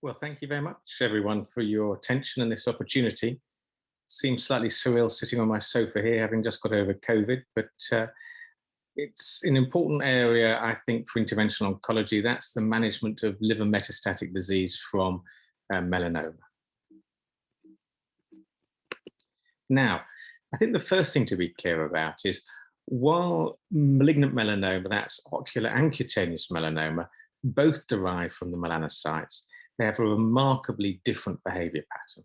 Well, thank you very much, everyone, for your attention and this opportunity. Seems slightly surreal sitting on my sofa here, having just got over COVID, but it's an important area, I think, for interventional oncology. That's the management of liver metastatic disease from melanoma. Now, I think the first thing to be clear about is while malignant melanoma, that's ocular and cutaneous melanoma, both derive from the melanocytes, they have a remarkably different behavior pattern.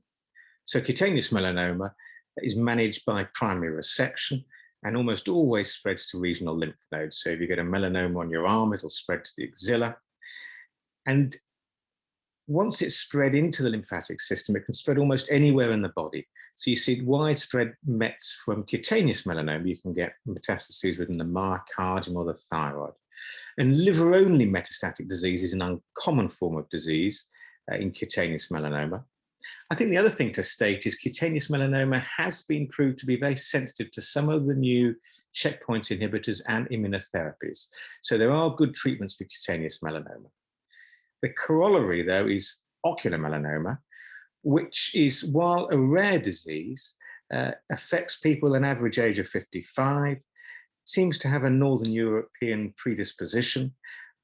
So cutaneous melanoma is managed by primary resection and almost always spreads to regional lymph nodes. So if you get a melanoma on your arm, it'll spread to the axilla. And once it's spread into the lymphatic system, it can spread almost anywhere in the body. So you see widespread mets from cutaneous melanoma. You can get metastases within the myocardium or the thyroid. And liver-only metastatic disease is an uncommon form of disease in cutaneous melanoma. I think the other thing to state is cutaneous melanoma has been proved to be very sensitive to some of the new checkpoint inhibitors and immunotherapies. So there are good treatments for cutaneous melanoma. The corollary, though, is ocular melanoma, which is, while a rare disease, affects people an average age of 55, seems to have a Northern European predisposition,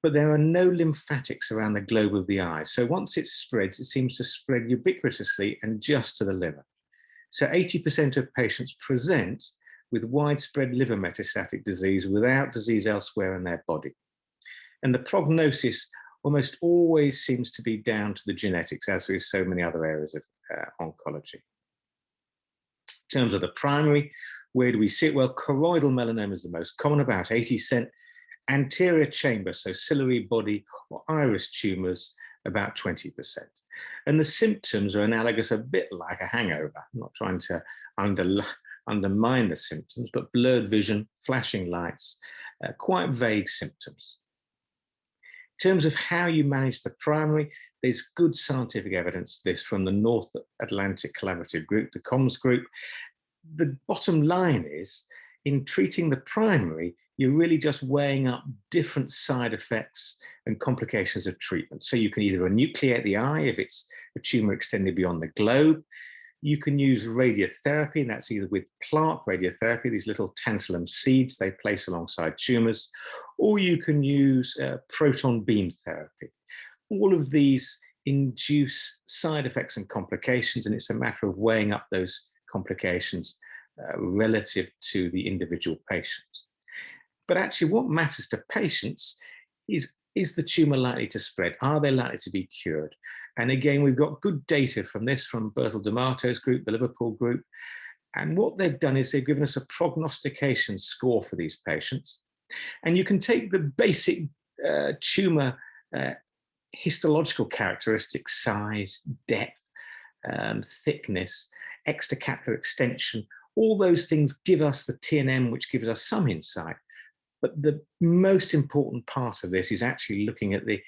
but there are no lymphatics around the globe of the eye. So once it spreads, it seems to spread ubiquitously and just to the liver. So 80% of patients present with widespread liver metastatic disease without disease elsewhere in their body. And the prognosis almost always seems to be down to the genetics, as with so many other areas of oncology. In terms of the primary, where do we sit? Well, choroidal melanoma is the most common, about 80%. Anterior chamber, so ciliary body or iris tumors, about 20%. And the symptoms are analogous, a bit like a hangover. I'm not trying to undermine the symptoms, but blurred vision, flashing lights, quite vague symptoms. In terms of how you manage the primary, there's good scientific evidence to this from the North Atlantic Collaborative Group, the COMS group. The bottom line is, in treating the primary, you're really just weighing up different side effects and complications of treatment. So you can either enucleate the eye if it's a tumor extended beyond the globe. You can use radiotherapy, and that's either with plaque radiotherapy, these little tantalum seeds they place alongside tumors, or you can use proton beam therapy. All of these induce side effects and complications, and it's a matter of weighing up those complications relative to the individual patient. But actually what matters to patients is the tumor likely to spread? Are they likely to be cured? And again, we've got good data from this, from Bertel D'Amato's group, the Liverpool group. And what they've done is they've given us a prognostication score for these patients. And you can take the basic tumor histological characteristics, size, depth, thickness, extracapsular extension. All those things give us the TNM, which gives us some insight. But the most important part of this is actually looking at the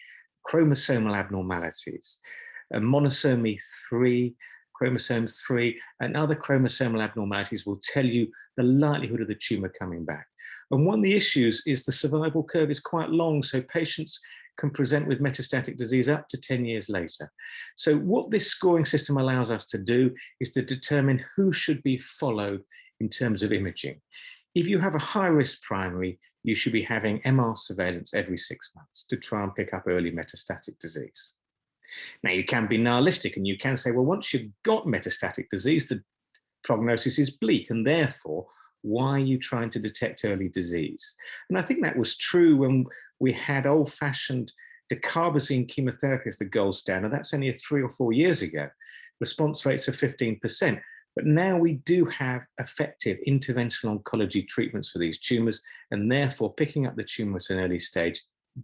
chromosomal abnormalities. Monosomy 3, chromosome 3, and other chromosomal abnormalities will tell you the likelihood of the tumor coming back. And one of the issues is the survival curve is quite long, so patients can present with metastatic disease up to 10 years later. So what this scoring system allows us to do is to determine who should be followed in terms of imaging. If you have a high-risk primary, you should be having MR surveillance every 6 months to try and pick up early metastatic disease. Now, you can be nihilistic and you can say, well, once you've got metastatic disease, the prognosis is bleak, and therefore, why are you trying to detect early disease? And I think that was true when we had old-fashioned dacarbazine chemotherapy as the gold standard. That's only 3 or 4 years ago. Response rates of 15%. But now we do have effective interventional oncology treatments for these tumors, and therefore picking up the tumor at an early stage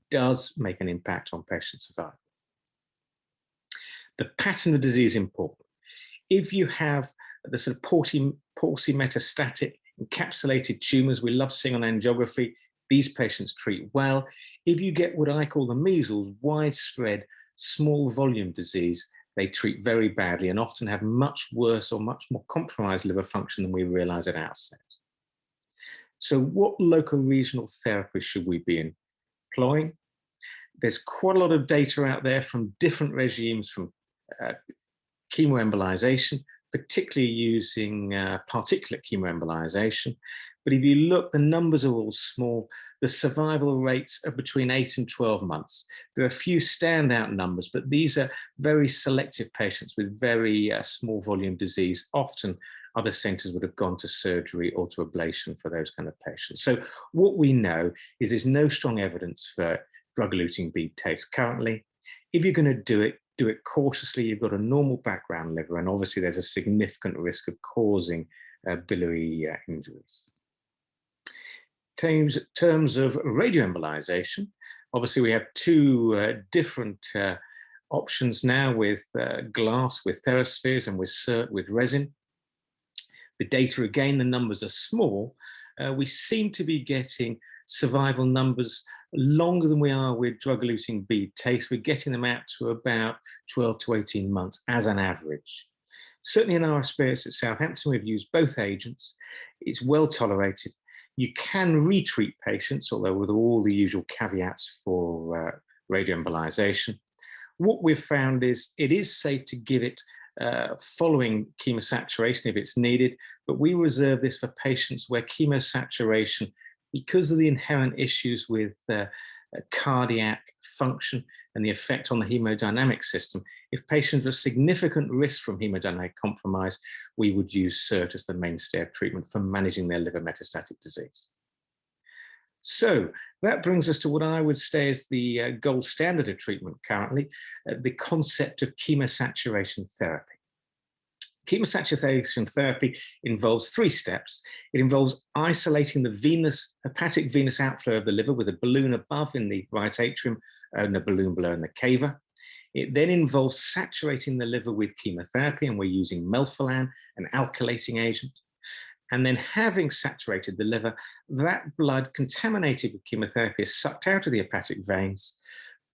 does make an impact on patient survival. The pattern of disease is important. If you have the sort of palsy metastatic encapsulated tumors we love seeing on angiography, these patients treat well. If you get what I call the measles, widespread small volume disease, they treat very badly and often have much worse or much more compromised liver function than we realize at outset. So what local regional therapies should we be employing? There's quite a lot of data out there from different regimes, from chemoembolization, particularly using particulate chemoembolization. But if you look, the numbers are all small. The survival rates are between 8 and 12 months. There are a few standout numbers, but these are very selective patients with very small volume disease. Often other centers would have gone to surgery or to ablation for those kind of patients. So what we know is there's no strong evidence for drug-eluting bead taste currently. If you're going to do it cautiously. You've got a normal background liver, and obviously there's a significant risk of causing biliary injuries. In terms of radioembolization, obviously we have two different options now, with glass, with TheraSpheres, and with SIRT, with resin. The data, again, the numbers are small. We seem to be getting survival numbers longer than we are with drug-eluting bead taste. We're getting them out to about 12 to 18 months as an average. Certainly in our experience at Southampton, we've used both agents. It's well tolerated. You can retreat patients, although with all the usual caveats for radioembolization. What we've found is it is safe to give it following chemosaturation if it's needed, but we reserve this for patients where chemosaturation, because of the inherent issues with cardiac function and the effect on the hemodynamic system, if patients are significant risk from hemodynamic compromise, we would use SIRT as the mainstay of treatment for managing their liver metastatic disease. So that brings us to what I would say is the gold standard of treatment currently, the concept of chemosaturation therapy. Chemosaturation therapy involves 3 steps. It involves isolating the hepatic venous outflow of the liver with a balloon above in the right atrium and a balloon below in the cava. It then involves saturating the liver with chemotherapy, and we're using melphalan, an alkylating agent. And then, having saturated the liver, that blood contaminated with chemotherapy is sucked out of the hepatic veins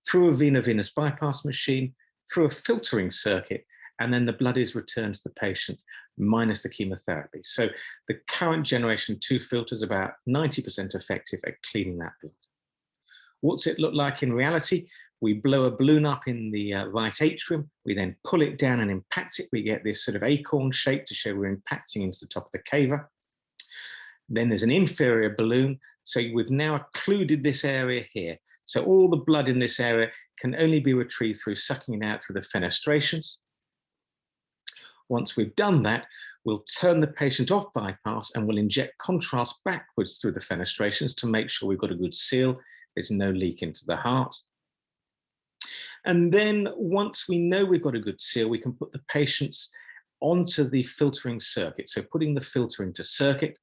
through a veno-venous bypass machine, through a filtering circuit, and then the blood is returned to the patient minus the chemotherapy. So the current generation 2 filter is about 90% effective at cleaning that blood. What's it look like in reality? We blow a balloon up in the right atrium. We then pull it down and impact it. We get this sort of acorn shape to show we're impacting into the top of the cava. Then there's an inferior balloon. So we've now occluded this area here. So all the blood in this area can only be retrieved through sucking it out through the fenestrations. Once we've done that, we'll turn the patient off bypass and we'll inject contrast backwards through the fenestrations to make sure we've got a good seal. There's no leak into the heart. And then once we know we've got a good seal, we can put the patients onto the filtering circuit. So putting the filter into circuit.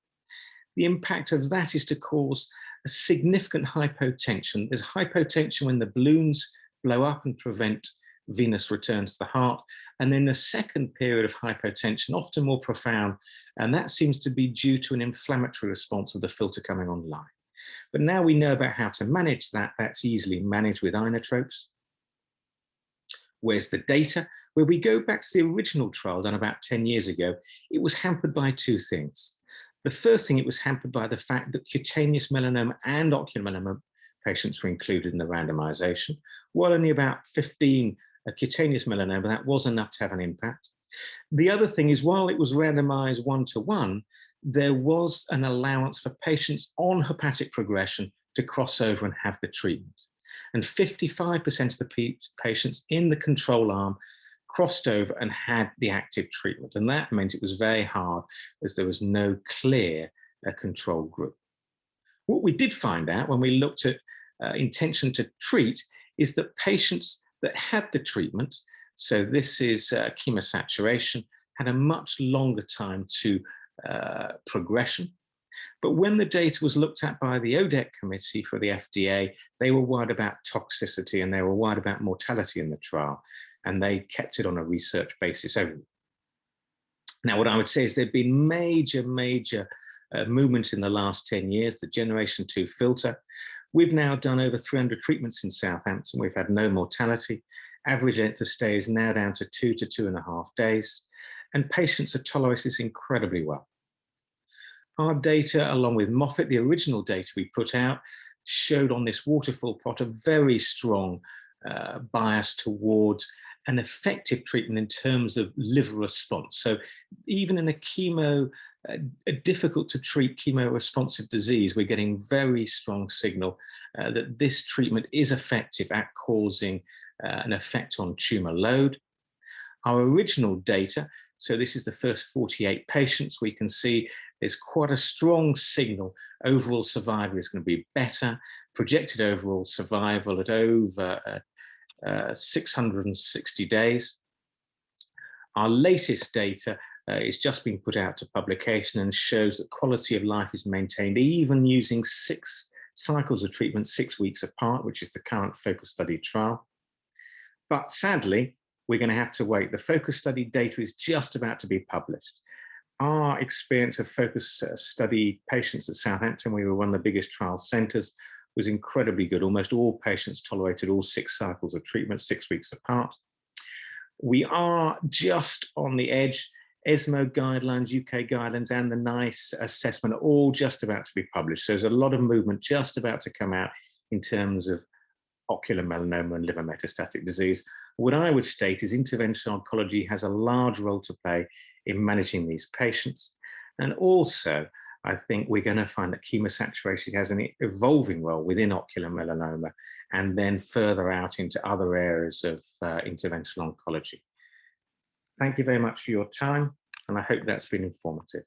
The impact of that is to cause a significant hypotension. There's hypotension when the balloons blow up and prevent venous returns to the heart. And then a second period of hypotension, often more profound, and that seems to be due to an inflammatory response of the filter coming online. But now we know about how to manage that. That's easily managed with inotropes. Where's the data? Where we go back to the original trial done about 10 years ago, it was hampered by 2 things. The first thing, it was hampered by the fact that cutaneous melanoma and ocular melanoma patients were included in the randomization. While only about 15 cutaneous melanoma, that was enough to have an impact. The other thing is, while it was randomized 1-to-1, there was an allowance for patients on hepatic progression to cross over and have the treatment. And 55% of the patients in the control arm crossed over and had the active treatment. And that meant it was very hard, as there was no clear control group. What we did find out when we looked at intention to treat is that patients that had the treatment, so this is chemosaturation, had a much longer time to progression. But when the data was looked at by the ODEC committee for the FDA, they were worried about toxicity and they were worried about mortality in the trial, and they kept it on a research basis only. Now, what I would say is there've been major movement in the last 10 years, the generation 2 filter. We've now done over 300 treatments in Southampton. We've had no mortality. Average length of stay is now down to 2 to 2.5 days, and patients are tolerated this incredibly well. Our data, along with Moffitt, the original data we put out, showed on this waterfall plot a very strong bias towards an effective treatment in terms of liver response. So even in a difficult to treat chemo-responsive disease, we're getting very strong signal that this treatment is effective at causing an effect on tumor load. Our original data, so this is the first 48 patients, we can see there's quite a strong signal. Overall survival is going to be better, projected overall survival at over 660 days. Our latest data is just being put out to publication and shows that quality of life is maintained even using 6 cycles of treatment 6 weeks apart, which is the current focus study trial. But sadly, we're going to have to wait. The focus study data is just about to be published. Our experience of focus study patients at Southampton, we were one of the biggest trial centres, was incredibly good. Almost all patients tolerated all 6 cycles of treatment 6 weeks apart. We are just on the edge. ESMO guidelines, UK guidelines, and the NICE assessment are all just about to be published. So there's a lot of movement just about to come out in terms of ocular melanoma and liver metastatic disease. What I would state is interventional oncology has a large role to play in managing these patients. And also, I think we're going to find that chemosaturation has an evolving role within ocular melanoma and then further out into other areas of interventional oncology. Thank you very much for your time, and I hope that's been informative.